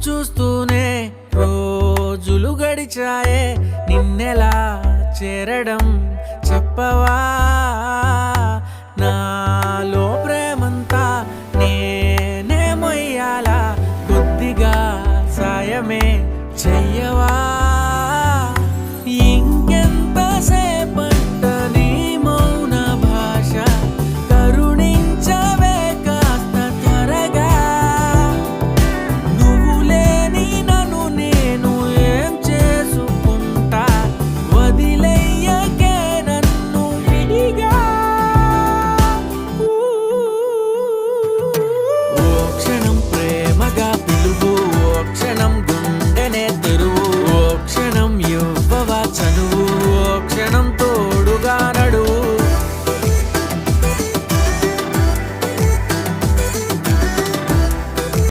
చూస్తూనే రోజులు గడిచాయే, నిన్నెలా చేరడం చెప్పవా? నాలో ప్రేమంతా నేనే మొయ్యాలా, కొద్దిగా సాయమే చెయ్యవా?